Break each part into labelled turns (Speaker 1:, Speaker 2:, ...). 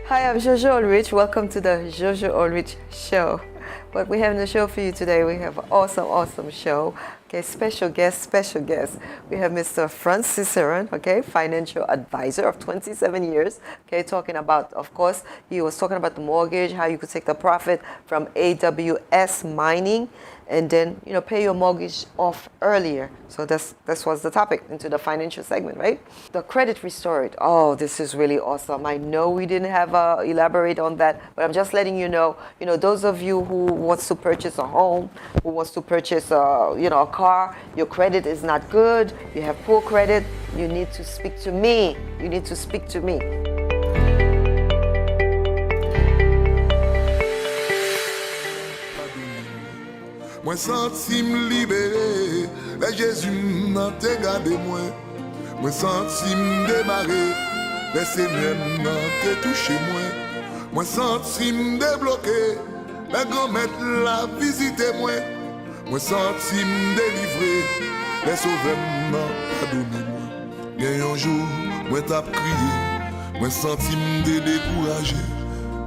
Speaker 1: Hi, I'm Jojo Allrich. Welcome to the Jojo Allrich Show. What we have in the show for you today, we have an awesome show. Okay, special guest. We have Mr. Franz Ciceron, okay, financial advisor of 27 years. Okay, talking about, of course, he was talking about the mortgage, how you could take the profit from AWS mining and then, pay your mortgage off earlier. So this was the topic into the financial segment, right? The credit restored. Oh, this is really awesome. I know we didn't have elaborate on that, but I'm just letting you know, those of you who wants to purchase a home, who wants to purchase a car, your credit is not good, you have poor credit, you need to speak to me.
Speaker 2: Moi senti me libéré, les Jésus n'a te gardé moi. Moi senti me démarrer, les Seigneur n'a te touché moi. Moi senti me débloqué, les grand-mère l'a visité moi. Moi senti me délivré, les sauveurs n'a pardonné moi. Bien un jour, moi t'as crié, moi senti me découragé.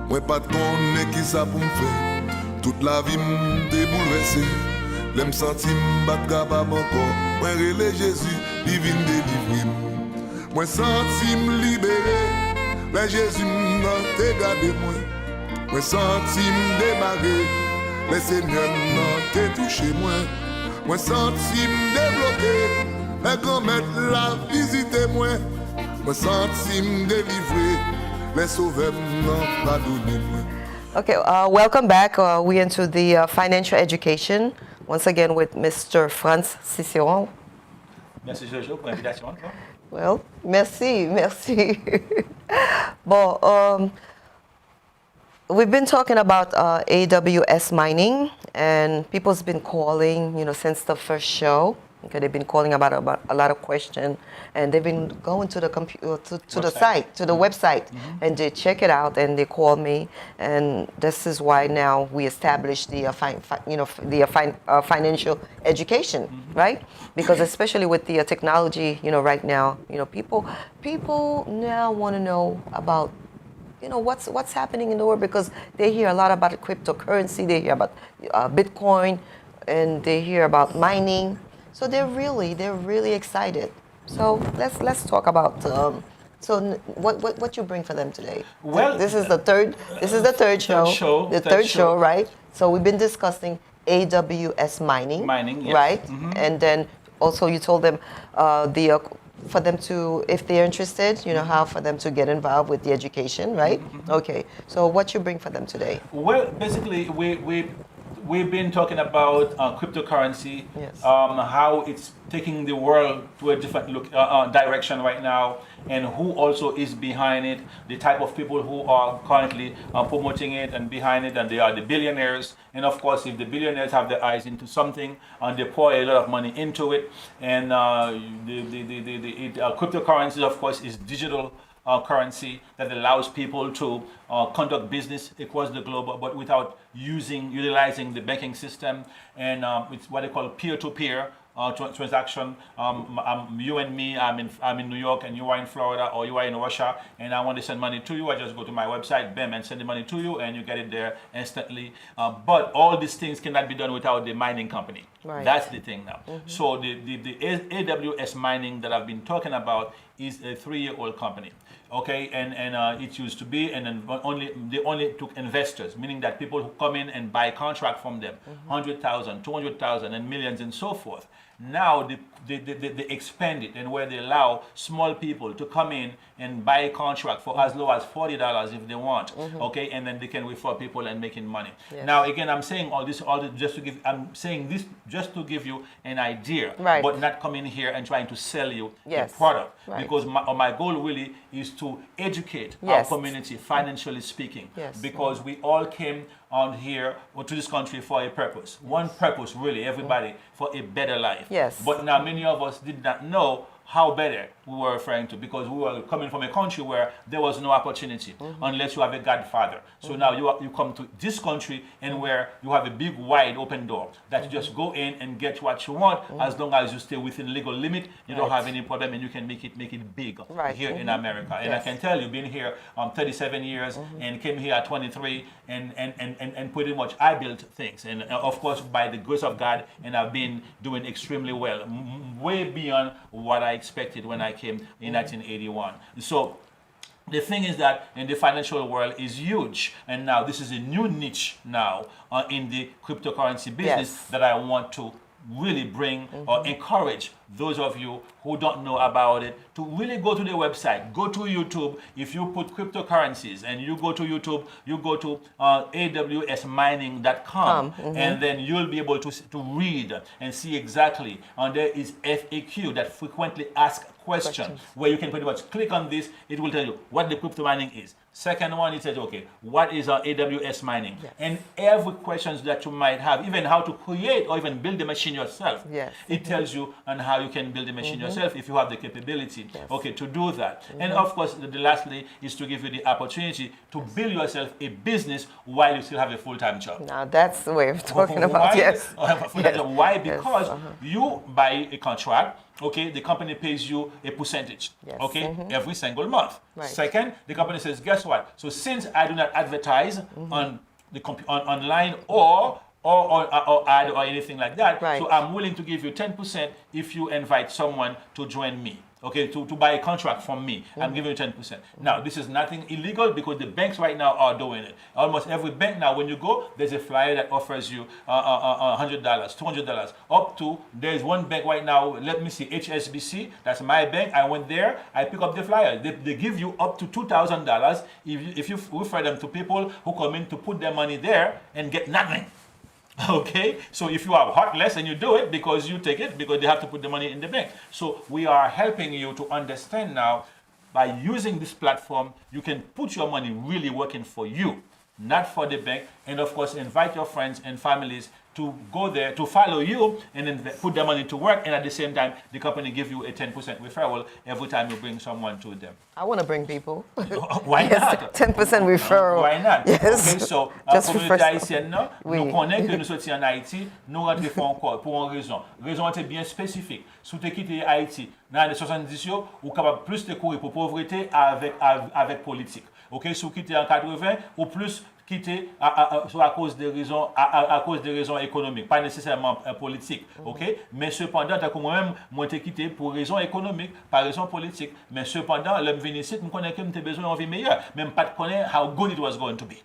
Speaker 2: Moi pas de connaître qui ça pour me faire. Toute la vie m'a bouleversé, l'aime senti m'battre capable encore. Moi relais Jésus, il vient délivrer. Moi senti me libérer, mais Jésus m'a te gardé moi. Moi senti me démarrer, mais Seigneur m'a te touché moi. Moi senti me débloquer, mais grand-mère l'a visité moi. Moi senti me délivrer, les sauveurs m'ont pardonné moi.
Speaker 1: Okay, welcome back. We into the financial education, once again with Mr. Franz Ciceron.
Speaker 3: Merci Jojo pour l'invitation.
Speaker 1: Well, merci. Bon, we've been talking about AWS mining, and people's been calling, since the first show. Okay, they've been calling about a lot of questions, and they've been going to the the site, to the website, and they check it out, and they call me, and this is why now we established the financial education, right? Because especially with the technology, right now, people now want to know about what's happening in the world, because they hear a lot about cryptocurrency, they hear about Bitcoin, and they hear about mining. So they're really excited. So let's talk about what you bring for them today.
Speaker 3: Well,
Speaker 1: this is the third show, right? So we've been discussing AWS mining,
Speaker 3: yes.
Speaker 1: right? And then also you told them for them to, if they're interested, how for them to get involved with the education, right? Okay. So what you bring for them today?
Speaker 3: Well, basically we've been talking about cryptocurrency,
Speaker 1: yes.
Speaker 3: How it's taking the world to a different direction right now, and who also is behind it, the type of people who are currently promoting it and behind it, and they are the billionaires. And of course, if the billionaires have their eyes into something, and they pour a lot of money into it, and cryptocurrency, of course, is digital currency that allows people to conduct business across the globe, but without utilizing the banking system, and it's what they call peer-to-peer transaction. You and me, I'm in New York, and you are in Florida, or you are in Russia, and I want to send money to you. I just go to my website, bam, and send the money to you, and you get it there instantly. But all these things cannot be done without the mining company.
Speaker 1: Right.
Speaker 3: That's the thing now. So the AWS mining that I've been talking about is a 3-year-old company. Okay, and it used to be, and then they only took investors, meaning that people who come in and buy contract from them, 100,000, 200,000, and millions, and so forth. Now they expand it, and where they allow small people to come in and buy a contract for as low as $40 if they want. Okay, and then they can refer people and making money.
Speaker 1: Yes.
Speaker 3: Now again, I'm saying all this just to give. I'm saying this just to give you an idea,
Speaker 1: right,
Speaker 3: but not coming here and trying to sell you
Speaker 1: yes,
Speaker 3: a product,
Speaker 1: right,
Speaker 3: because my goal really is to educate our community, financially speaking, because we all came on here or to this country for a purpose. One purpose, really, everybody, for a better life.
Speaker 1: Yes.
Speaker 3: But now many of us did not know how better we were referring to, because we were coming from a country where there was no opportunity unless you have a godfather. So now you come to this country and where you have a big wide open door that you just go in and get what you want, as long as you stay within legal limit, you don't have any problem, and you can make it big here in America. And I can tell you, being here 37 years and came here at 23, and pretty much I built things, and of course by the grace of God, and I've been doing extremely well, way beyond what I expected when I came in 1981. So the thing is that in the financial world is huge, and now this is a new niche now in the cryptocurrency business that I want to really bring or encourage those of you who don't know about it to really go to the website, go to YouTube. If you put cryptocurrencies and you go to YouTube, you go to awsmining.com, and then you'll be able to read and see exactly. And there is FAQ, that frequently asked questions, where you can pretty much click on this. It will tell you what the crypto mining is. Second one, it says, okay, what is AWS mining? And every questions that you might have, even how to create or even build the machine yourself, it tells you on how you can build the machine yourself if you have the capability, okay, to do that. And of course, the lastly is to give you the opportunity to build yourself a business while you still have a full-time job.
Speaker 1: Now that's the way of talking about,
Speaker 3: Why? Because you buy a contract, okay, the company pays you a percentage, okay, every single month. Second, the company says, guess what? So since I do not advertise on the online or ad or anything like that, so I'm willing to give you 10% if you invite someone to join me. Okay, to buy a contract from me, I'm giving you 10%. Now, this is nothing illegal because the banks right now are doing it. Almost every bank now, when you go, there's a flyer that offers you $100, $200, up to, there's one bank right now, let me see, HSBC, that's my bank. I went there, I pick up the flyer. They give you up to $2,000 if you refer them to people who come in to put their money there and get nothing. Okay, so if you are heartless and you do it because you take it because they have to put the money in the bank. So we are helping you to understand now, by using this platform, you can put your money really working for you, not for the bank. And of course, invite your friends and families to go there, to follow you, and then put their money to work. And at the same time, the company gives you a 10% referral every time you bring someone to them.
Speaker 1: I want to bring people.
Speaker 3: Why not?
Speaker 1: 10% referral.
Speaker 3: Why not?
Speaker 1: Yes.
Speaker 3: Okay, so, communauté haïtienne, nous connaissons que nous sommes en Haïti, nous rentrons encore pour une raison. Raison est bien spécifique. Si tu quittes Haïti, dans les 70, ou capable plus de courir pour pauvreté avec politique. Ok, si vous quittez en 80, ou plus quitter à cause des raisons économiques, pas nécessairement politiques, ok? Mais cependant, tant que moi-même, moi t'ai quitté pour raison économique, pas raison politique. Mais cependant, l'homme venu ici, nous connaissons que j'ai besoin d'une vie meilleure, même pas de connaître how good it was going to be,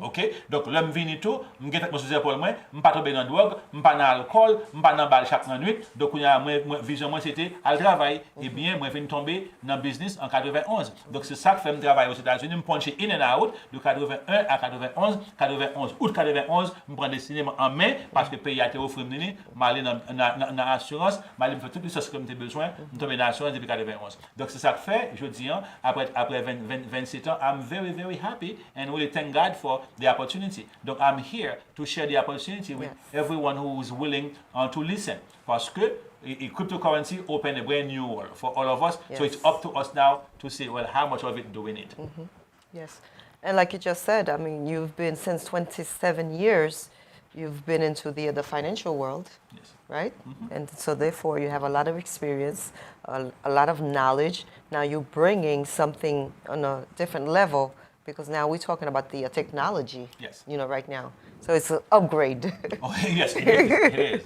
Speaker 3: ok? Donc l'homme venu tout, m'gèt mon souci pour moi, m'pas tomber dans drogue, m'pas dans alcool, m'pas dans balle chaque nuit. Donc moi vision moi c'était à travail, et bien moi venu tomber dans business en 91. Donc c'est ça que fait me travailler aux États-Unis, me puncher in and out de 81 à 91, août 91, je prends des cinémas en main parce que le pays a été offert, je suis allé dans l'assurance, je suis fait toutes les choses que j'ai besoin, je suis tombé dans l'assurance depuis 91. Donc c'est ça que fait, je dis, après 27 ans, I'm very, very happy and really thank God for the opportunity. Donc I'm here to share the opportunity with everyone who is willing to listen. Parce que cryptocurrency opened a brand new world for all of us. So it's up to us now to say, well, how much of it do we need?
Speaker 1: Yes. And like you just said, I mean, you've been, since 27 years, you've been into the financial world, right? And so therefore you have a lot of experience, a lot of knowledge. Now you're bringing something on a different level, because now we're talking about the technology, you know, right now. So it's an upgrade.
Speaker 3: Oh, yes, it is.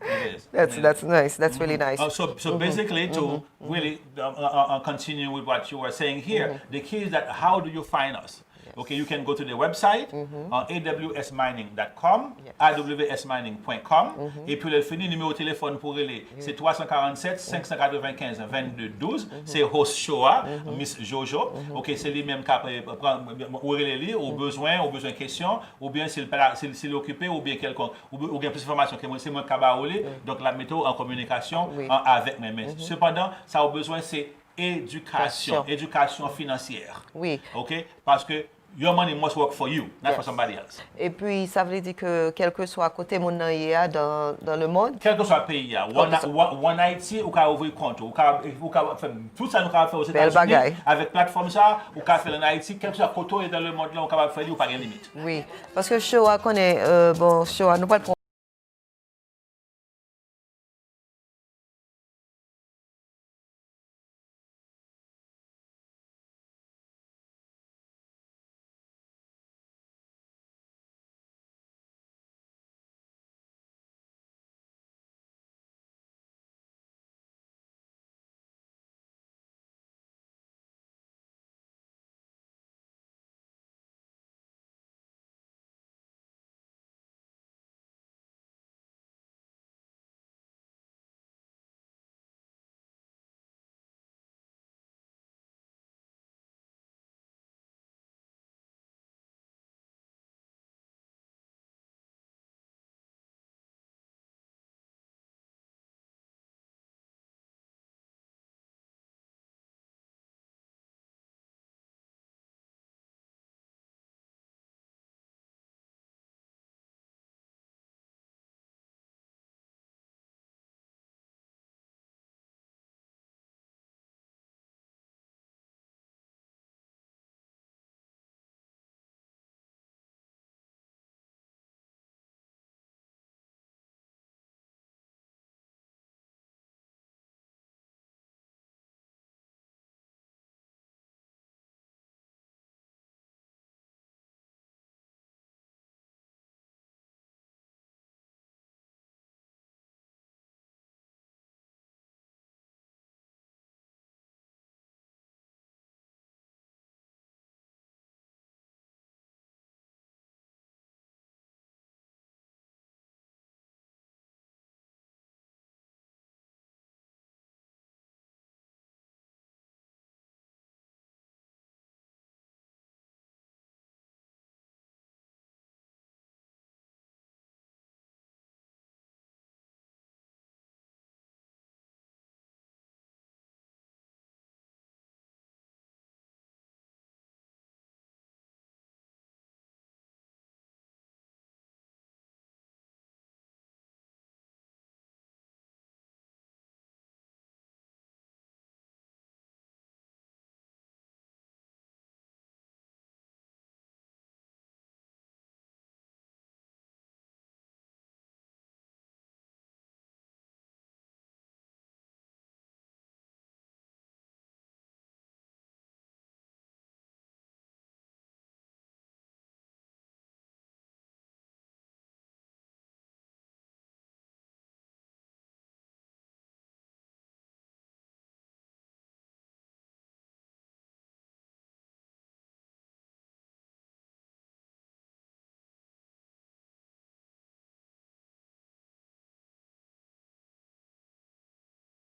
Speaker 3: It is.
Speaker 1: That's nice. That's really nice.
Speaker 3: So basically, to really continue with what you were saying here, the key is that how do you find us? Okay, you can go to the website, awsmining.com, awsmining.com, et puis le fini numéro de téléphone pour relais, c'est 347 595 22 12, c'est host show, Miss Jojo. Ok, c'est lui-même qui prend au besoin question, ou bien s'il est occupé, ou bien quelconque, ou bien plus d'informations que moi, c'est moi qui vais donc la méthode en communication avec mes mains. Cependant, ça a besoin, c'est éducation financière.
Speaker 1: Oui.
Speaker 3: Ok, parce que your money must work for you, not for somebody else.
Speaker 1: Et puis, ça veut dire que quel que soit côté mon dans le monde,
Speaker 3: Quel que soit le pays, en Haïti, ou ka ouvrir compte, ou ka faire tout ça nous ka faire aux
Speaker 1: Bel
Speaker 3: États-Unis
Speaker 1: bagay.
Speaker 3: avec plateforme ça, ou ka faire en Haïti, quel que soit côté dans le monde là, on capable faire, ou pas de limite.
Speaker 1: oui. Parce que show a connaît, bon, show a nous pas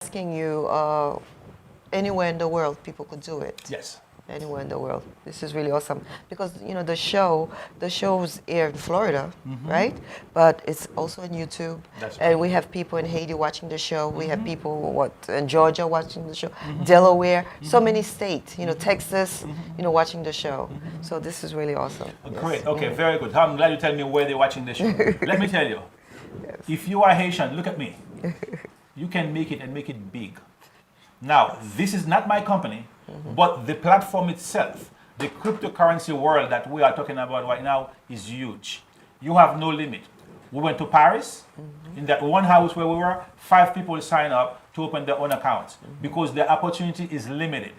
Speaker 1: asking you anywhere in the world people could do it.
Speaker 3: Yes.
Speaker 1: Anywhere in the world. This is really awesome because you know the show's here in Florida, right? But it's also on YouTube,
Speaker 3: That's
Speaker 1: and
Speaker 3: right.
Speaker 1: we have people in Haiti watching the show. We have people in Georgia watching the show, Delaware, so many states, you know, Texas, you know, watching the show. So this is really awesome.
Speaker 3: Great. Okay, very good. I'm glad you tell me where they're watching the show. Let me tell you, if you are Haitian, look at me. You can make it and make it big. Now, this is not my company, but the platform itself, the cryptocurrency world that we are talking about right now is huge. You have no limit. We went to Paris. In that one house where we were, 5 people signed up to open their own accounts because the opportunity is limited.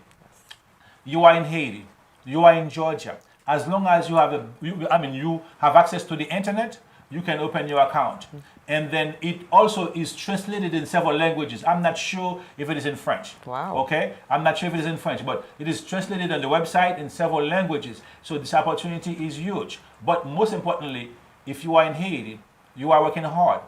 Speaker 3: You are in Haiti. You are in Georgia. As long as you have you have access to the internet, you can open your account. And then it also is translated in several languages. I'm not sure if it is in French.
Speaker 1: Wow.
Speaker 3: Okay? I'm not sure if it is in French, but it is translated on the website in several languages. So this opportunity is huge. But most importantly, if you are in Haiti, you are working hard.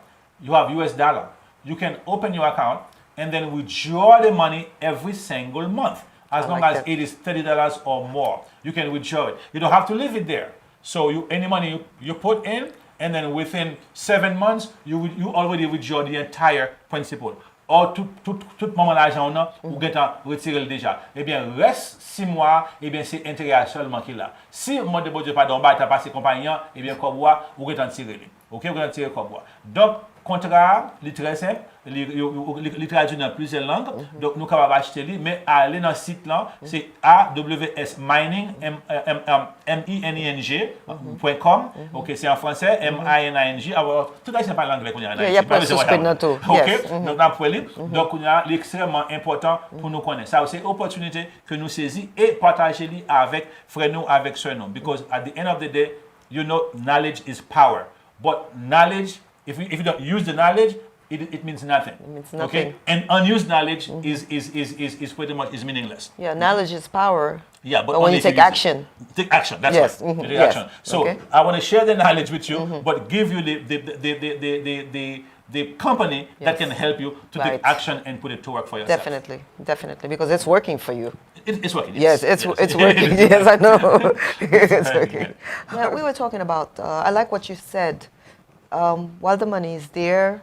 Speaker 3: You have US dollar. You can open your account and then withdraw the money every single month. As long as it is $30 or more, you can withdraw it. You don't have to leave it there. So any money you put in, and then within 7 months, you already withdraw the entire principal. or tout moment l'argent non ou gain retirer déjà. Eh bien reste 6 mois, eh bien c'est intérêt seulement qui là. Si moi de bon Dieu pardon ba t'as passé compagnie, eh bien comme ou gain tirer. OK, vous gain tirer comme donc contrat, il est très simple, il traduit dans plusieurs langues, donc nous capables acheter lui, mais aller dans le site là, c'est AWS Mining, mining.com, ok, c'est en français, MINING, alors tout ça c'est pas l'anglais qu'on a en
Speaker 1: Il y a pas de suspect dans tout.
Speaker 3: Ok, donc c'est extrêmement important pour nous connaître. Ça c'est une opportunité que nous saisissons et partager avec frères nous, avec sœurs nous, because at the end of the day, you know, knowledge is power, but knowledge if you don't use the knowledge, it means nothing.
Speaker 1: It means nothing.
Speaker 3: Okay, and unused knowledge is pretty much is meaningless.
Speaker 1: Yeah, knowledge is power.
Speaker 3: Yeah, but
Speaker 1: when
Speaker 3: only
Speaker 1: you
Speaker 3: if
Speaker 1: take
Speaker 3: use it.
Speaker 1: action.
Speaker 3: Take action. That's
Speaker 1: Yes,
Speaker 3: right.
Speaker 1: mhm,
Speaker 3: Take
Speaker 1: yes.
Speaker 3: action. So
Speaker 1: Okay.
Speaker 3: I want to share the knowledge with you, but give you the company that
Speaker 1: Yes.
Speaker 3: can help you to
Speaker 1: Right.
Speaker 3: take action and put it to work for yourself.
Speaker 1: Definitely, because it's working for you.
Speaker 3: It's working.
Speaker 1: Yes, it's working. Yes, I know. It's working.
Speaker 3: Yeah.
Speaker 1: Yeah, we were talking about. I like what you said. While the money is there,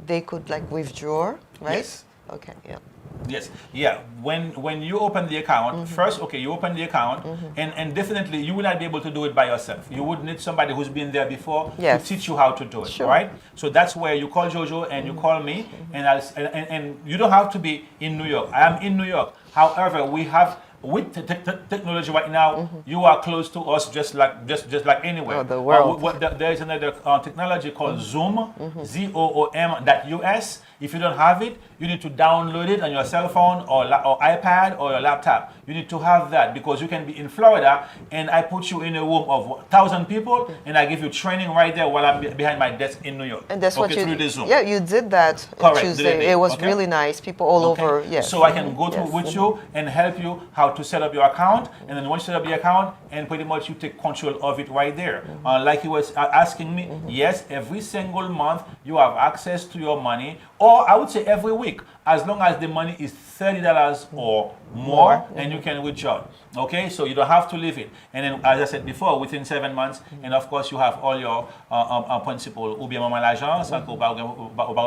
Speaker 1: they could like withdraw, right?
Speaker 3: Yes.
Speaker 1: Okay. Yeah.
Speaker 3: Yes, yeah. When you open the account, first, okay, you open the account, and definitely you will not be able to do it by yourself. You would need somebody who's been there before
Speaker 1: Yes.
Speaker 3: to teach you how to do it,
Speaker 1: Sure.
Speaker 3: right? So that's where you call Jojo and you call me, and you don't have to be in New York. I am in New York. However, we have. With technology right now, you are close to us just like anywhere.
Speaker 1: Oh, the world.
Speaker 3: There is another technology called Zoom, ZOOM.us. If you don't have it, you need to download it on your cell phone or iPad or your laptop. You need to have that because you can be in Florida and I put you in a room of 1,000 people and I give you training right there while I'm behind my desk in New York.
Speaker 1: And that's what you.
Speaker 3: through the Zoom.
Speaker 1: Yeah, you did that
Speaker 3: Correct,
Speaker 1: Tuesday.
Speaker 3: did
Speaker 1: It was
Speaker 3: okay.
Speaker 1: really nice. People all
Speaker 3: Okay.
Speaker 1: over. Yes.
Speaker 3: So I can go through
Speaker 1: Yes.
Speaker 3: with you and help you how to set up your account, and then once you set up your account, and pretty much you take control of it right there. Like he was asking me, yes, every single month you have access to your money, or I would say every week, as long as the money is $30 or more, and you can withdraw. Okay, so you don't have to leave it. And then, as I said before, within 7 months, and of course you have all your principal, ou bien maman l'argent, sans qu'on pas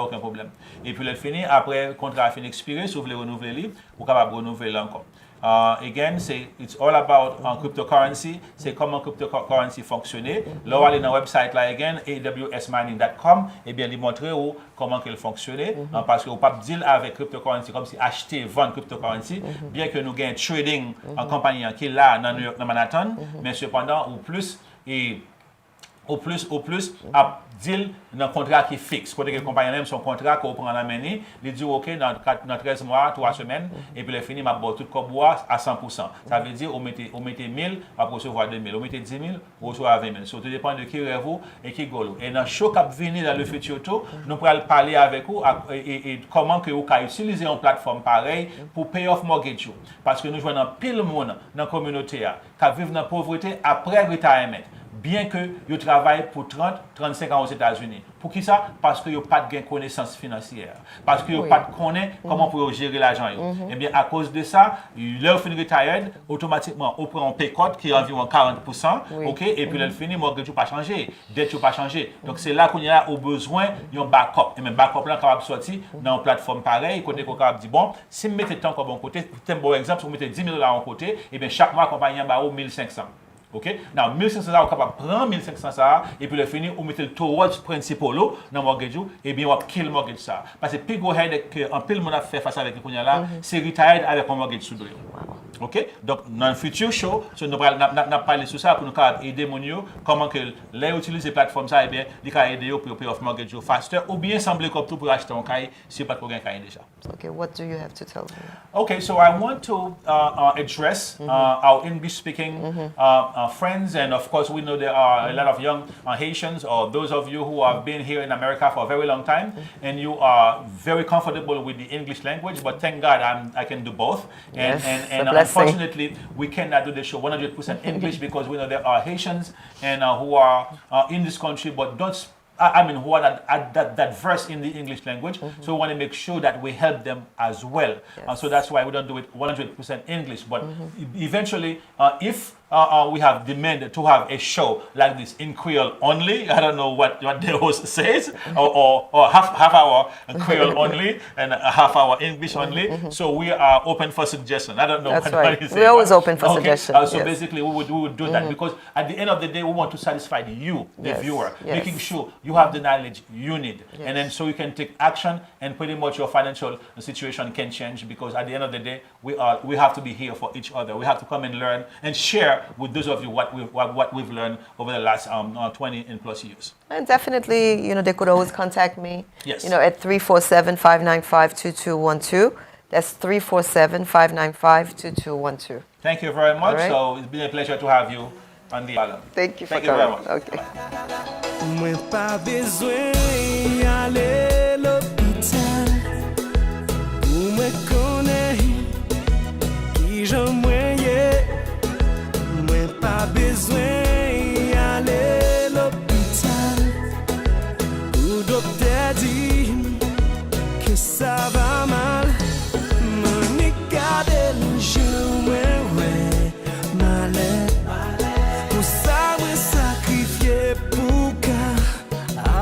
Speaker 3: aucun problème. Et puis le fini, après, contrat fini expiré, si vous voulez renouveler, vous capable renouveler encore. Again, it's all about cryptocurrency. C'est comment cryptocurrency fonctionne. Là, on va aller dans le website là, again, awsmining.com, et bien, il montrer comment qu'elle fonctionne. Parce que vous ne pouvez pas deal avec cryptocurrency comme si acheter, vendre cryptocurrency, bien que nous gagnons trading en compagnie qui est là dans New York, dans Manhattan, mais cependant, au plus, à deal dans un contrat qui est fixe. Quand les compagnies même son contrat qu'on prend la main, il dit OK dans 13 mois, 3 semaines, et puis le fini m'a tout comme bois à 100%. Ça veut dire on mettez 1000, on va recevoir 2000, on mettez 10 000, on recevra 20 000. Ça tout dépend de qui rêve et qui goal. Et dans chaque cap venir dans le futur tout, nous pourrons parler avec vous et comment que vous pouvez utiliser une plateforme pareille pour pay off mortgage. Parce que nous jouons dans pile monde dans la communauté qui vivent dans la pauvreté après retirement. Bien que vous travaillez pour 30-35 ans aux États-Unis. Pour qui ça? Parce que vous n'avez pas de connaissances financières. Parce que vous n'avez pas de connaissance comment pour gérer l'argent. Et bien, à cause de ça, leur fin retired, automatiquement, on prend un pay cut qui est environ 40%. OK? Et puis, le fini, mortgage n'a pas changé. Dette n'a pas changé. Donc, c'est là qu'on a besoin d'un backup. Et même backup là, capable de sortir dans une plateforme pareille. Côté qu'on capable de dire, bon, si vous mettez tant comme bon côté, pour un bon exemple, si vous mettez 10 000 $ en côté, et bien, chaque mois, la compagnie va 1500. OK? Now, 1500 $, on est capable de prendre 1500 $, et puis le fini, on met le towards principal dans le mortgage, et bien on va kill mortgage ça. Parce que plus go ahead qu'un peu le monde a fait face avec les là, c'est retired avec un mortgage sous deux. OK? Donc, dans le futur show, nous allons parler sur ça pour nous aider mon comment que les utiliser plateforme ça, et bien, ils peuvent aider pour pay off mortgage faster, ou bien sembler comme tout pour acheter un cahier si pas de cahier déjà.
Speaker 1: Okay, what do you have to tell me?
Speaker 3: Okay, so I want to address our English-speaking friends, and of course we know there are a lot of young Haitians, or those of you who have been here in America for a very long time, and you are very comfortable with the English language. But thank God I can do both. And,
Speaker 1: Yes,
Speaker 3: and
Speaker 1: a blessing.
Speaker 3: unfortunately, we cannot do the show 100% English because we know there are Haitians and who are in this country but don't. Who are not that verse in the English language, so we want to make sure that we help them as well.
Speaker 1: Yes.
Speaker 3: So that's why we don't do it 100% English. But eventually, if we have demanded to have a show like this in Creole only. I don't know what the host says, or half hour Creole only and a half hour English only. So we are open for suggestion. I don't know
Speaker 1: That's
Speaker 3: what
Speaker 1: right.
Speaker 3: you say.
Speaker 1: We're always open for
Speaker 3: okay.
Speaker 1: suggestions.
Speaker 3: So
Speaker 1: yes.
Speaker 3: basically, we would do that because at the end of the day, we want to satisfy you, the
Speaker 1: Yes,
Speaker 3: viewer,
Speaker 1: yes.
Speaker 3: making sure you have the knowledge you need, and then so you can take action, and pretty much your financial situation can change because at the end of the day, we have to be here for each other. We have to come and learn and share with those of you what we've learned over the last 20 and plus years.
Speaker 1: And definitely, they could always contact me.
Speaker 3: Yes.
Speaker 1: At 347-595-2212. That's 347-595-2212.
Speaker 3: Thank you very much.
Speaker 1: Right.
Speaker 3: So it's been a pleasure to have you on the island.
Speaker 1: Thank you for
Speaker 3: Thank you very
Speaker 1: coming.
Speaker 3: much.
Speaker 1: Okay.
Speaker 4: Mwen pa bezwen ale l'hopital pou mwen konen ki jan mwen ye. Mwen pa bezwen ale l'hopital pou dokter di ke sa va mal. Mwen gade l'jan mwen wè malè. Pou sa mwen sakrifye pou ka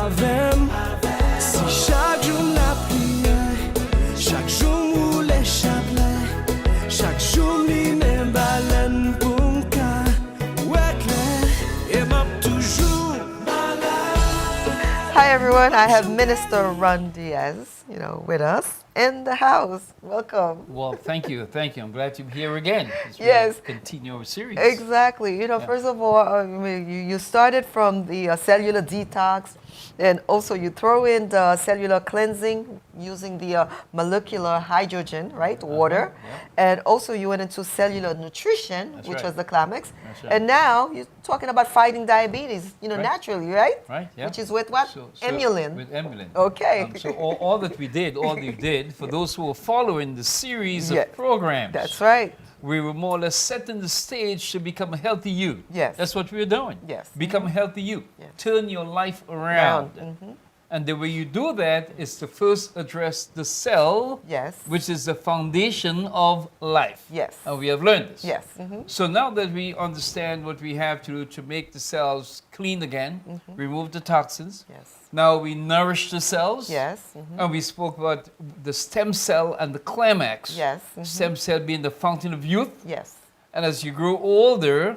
Speaker 4: avem. Si chaque jour la prière, chaque jour moule chapelet, chaque jour li men balen pou m'ka wekle, et m'ap toujours malade.
Speaker 1: Hi, everyone. I have Minister Ron Diaz, with us in the house. Welcome.
Speaker 5: Well, thank you. I'm glad to be here again. As we
Speaker 1: Yes.
Speaker 5: continue our series.
Speaker 1: Exactly. First of all, you started from the cellular detox, and also you throw in the cellular cleansing using the molecular hydrogen, right? Water.
Speaker 5: yeah.
Speaker 1: And also you went into cellular nutrition,
Speaker 5: That's
Speaker 1: which
Speaker 5: right.
Speaker 1: was the climax.
Speaker 5: That's right.
Speaker 1: And now you're talking about fighting diabetes, naturally, right?
Speaker 5: Right, yeah.
Speaker 1: Which is with what? Emulin.
Speaker 5: With Emulin.
Speaker 1: Okay.
Speaker 5: So all that we did, for those who were following the series
Speaker 1: Yes.
Speaker 5: of programs,
Speaker 1: That's right.
Speaker 5: we were more or less setting the stage to become a healthy you.
Speaker 1: Yes.
Speaker 5: That's what we were doing.
Speaker 1: Yes.
Speaker 5: Become a healthy you.
Speaker 1: Yes.
Speaker 5: Turn your life around.
Speaker 1: Mm-hmm.
Speaker 5: And the way you do that is to first address the cell,
Speaker 1: Yes.
Speaker 5: which is the foundation of life.
Speaker 1: Yes.
Speaker 5: And we have learned this.
Speaker 1: Yes. Mm-hmm.
Speaker 5: So now that we understand what we have to do to make the cells clean again, remove the toxins,
Speaker 1: Yes.
Speaker 5: now we nourish the cells.
Speaker 1: Yes. Mm-hmm.
Speaker 5: And we spoke about the stem cell and the climax.
Speaker 1: Yes. Mm-hmm.
Speaker 5: Stem cell being the fountain of youth.
Speaker 1: Yes.
Speaker 5: And as you grow older,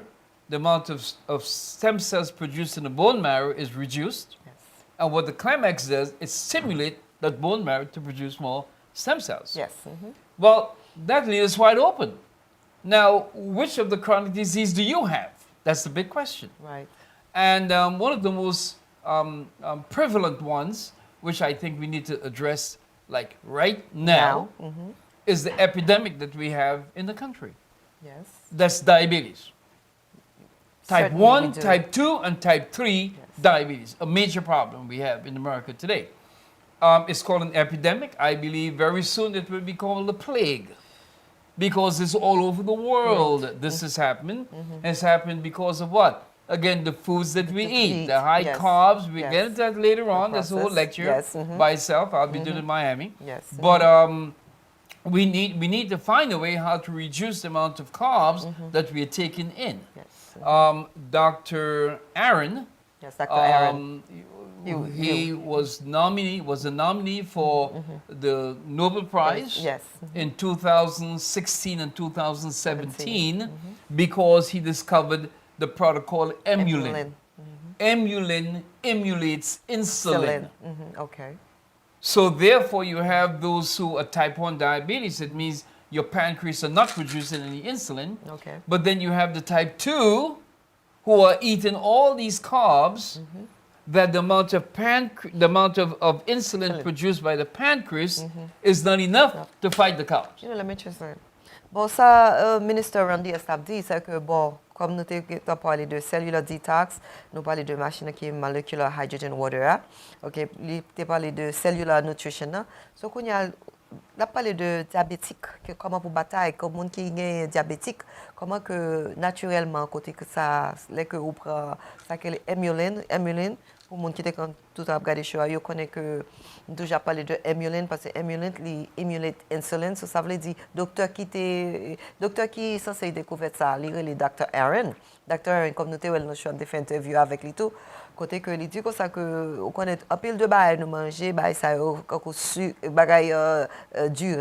Speaker 5: the amount of stem cells produced in the bone marrow is reduced.
Speaker 1: Yes.
Speaker 5: And what the climax does, it stimulates that bone marrow to produce more stem cells.
Speaker 1: Yes. Mm-hmm.
Speaker 5: Well, that leaves wide open. Now, which of the chronic disease do you have? That's the big question.
Speaker 1: Right.
Speaker 5: And one of the most prevalent ones, which I think we need to address like right now,
Speaker 1: Mm-hmm.
Speaker 5: is the epidemic that we have in the country.
Speaker 1: Yes.
Speaker 5: That's diabetes. Type
Speaker 1: Certainly we
Speaker 5: 1,
Speaker 1: do.
Speaker 5: type 2, and type 3 diabetes, a major problem we have in America today. It's called an epidemic. I believe very soon it will be called a plague because it's all over the world. This is happening. It's happened because of what? Again, the foods that we eat, the high
Speaker 1: yes,
Speaker 5: carbs. We
Speaker 1: yes.
Speaker 5: get into that later on. That's a whole
Speaker 1: process,
Speaker 5: lecture
Speaker 1: yes,
Speaker 5: by itself. I'll be doing it in Miami.
Speaker 1: Yes.
Speaker 5: But we need to find a way how to reduce the amount of carbs that we are taking in.
Speaker 1: Yes.
Speaker 5: Dr. Aaron,
Speaker 1: Yes, Dr. Aaron.
Speaker 5: he was a nominee for the Nobel Prize
Speaker 1: Yes.
Speaker 5: in 2016 and 2017 because he discovered the product called Emulin. Emulin emulates insulin.
Speaker 1: Okay.
Speaker 5: So therefore, you have those who are type 1 diabetes. It means your pancreas are not producing any insulin.
Speaker 1: Okay.
Speaker 5: But then you have the type 2 who are eating all these carbs that the amount of insulin produced by the pancreas is not enough to fight the carbs.
Speaker 1: Let me just say. Bon, ça, Ministre Randy a dit, c'est que, bon, comme nous avons parlé de cellular detox, nous parlons de machine qui est molecular hydrogen water, ok, nous avons parlé de cellular nutrition, so qu'on a parlé de diabétique, comment pour bataille, comme monde qui est diabétique, comment que naturellement côté que ça les que ou prend ça que emuline pour monde qui était quand tout a regardé show yo connaît que déjà parlé de emuline parce que emuline li emulate insulin ça veut dire docteur qui censé découvrir ça le docteur Aaron comme nous t'ai nous show fait interview avec lui tout côté que il dit comme ça que on connaît un pile de bail nous manger bail ça comme sucre bagaille du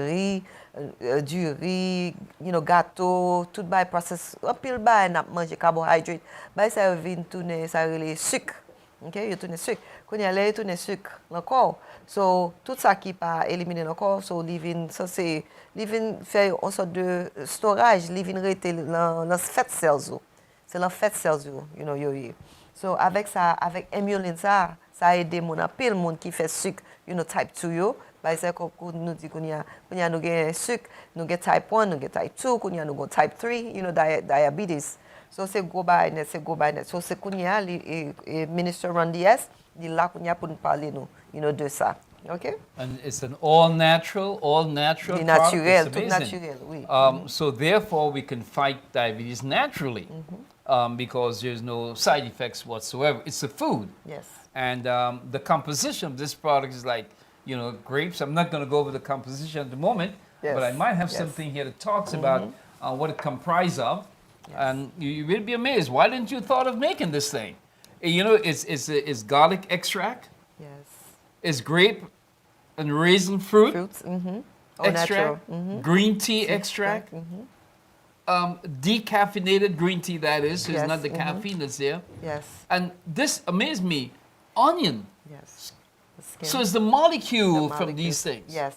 Speaker 1: riz, gâteau, tout bail process, un pile bail n'a manger carbohydrate, bail ça vient tourner ça relait sucre. OK, il tourne sucre. Quand il y a l'air tourne sucre encore. So tout ça qui pas éliminé encore, so living ça c'est living fait une sorte de storage, living rete dans fat cells. C'est dans fat cells yo. So avec ça avec emuline ça aide mon pile monde qui fait sucre, type 2 yo. By ça qu'on nous dit qu'on y a nous gain sucre, nous gain type 1, nous gain type 2, qu'on y a nous gain type 3, diabetes. So c'est go by net. So c'est qu'on y a minister Randy S, il là qu'on y a pour nous parler nous, de ça. OK?
Speaker 5: And it's an all natural
Speaker 1: Naturel,
Speaker 5: product. It's
Speaker 1: tout
Speaker 5: amazing.
Speaker 1: naturel, oui.
Speaker 5: So therefore we can fight diabetes naturally because there's no side effects whatsoever. It's a food.
Speaker 1: Yes.
Speaker 5: And the composition of this product is like, grapes. I'm not going to go over the composition at the moment,
Speaker 1: Yes.
Speaker 5: but I might have
Speaker 1: Yes.
Speaker 5: something here that talks about what it comprises of.
Speaker 1: Yes.
Speaker 5: And you will be amazed. Why didn't you thought of making this thing? It's garlic extract,
Speaker 1: Yes.
Speaker 5: it's grape and raisin fruit
Speaker 1: Fruits.
Speaker 5: extract, green tea extract, decaffeinated green tea, that is. So it's
Speaker 1: Yes,
Speaker 5: not the caffeine that's there.
Speaker 1: Yes.
Speaker 5: And this amazed me. Onion.
Speaker 1: Yes. The skin,
Speaker 5: So it's the molecule
Speaker 1: the
Speaker 5: from
Speaker 1: molecules.
Speaker 5: these things.
Speaker 1: Yes.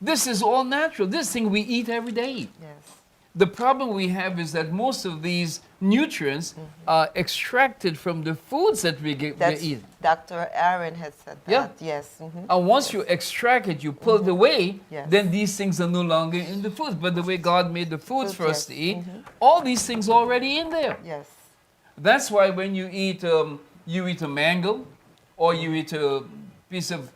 Speaker 5: This is all natural. This thing we eat every day.
Speaker 1: Yes.
Speaker 5: The problem we have is that most of these nutrients are extracted from the foods that we
Speaker 1: That's
Speaker 5: eat.
Speaker 1: Dr. Aaron had said
Speaker 5: Yeah.
Speaker 1: that. Yes.
Speaker 5: And once you extract it, you pull it away,
Speaker 1: Yes.
Speaker 5: then these things are no longer in the foods. But the way God made the foods
Speaker 1: Foods,
Speaker 5: for us
Speaker 1: yes.
Speaker 5: to eat, all these things are already in there.
Speaker 1: Yes.
Speaker 5: That's why when you eat a mango, or you eat a piece of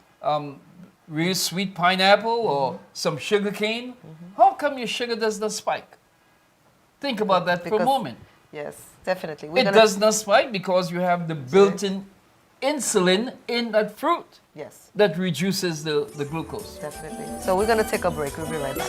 Speaker 5: real sweet pineapple or some sugar cane, how come your sugar does not spike? Think about that for a
Speaker 1: Because-
Speaker 5: moment.
Speaker 1: Yes. Definitely.
Speaker 5: It does not spike because you have the built-in insulin in that fruit
Speaker 1: Yes.
Speaker 5: that reduces the glucose.
Speaker 1: Definitely. So we're gonna take a break. We'll be right back.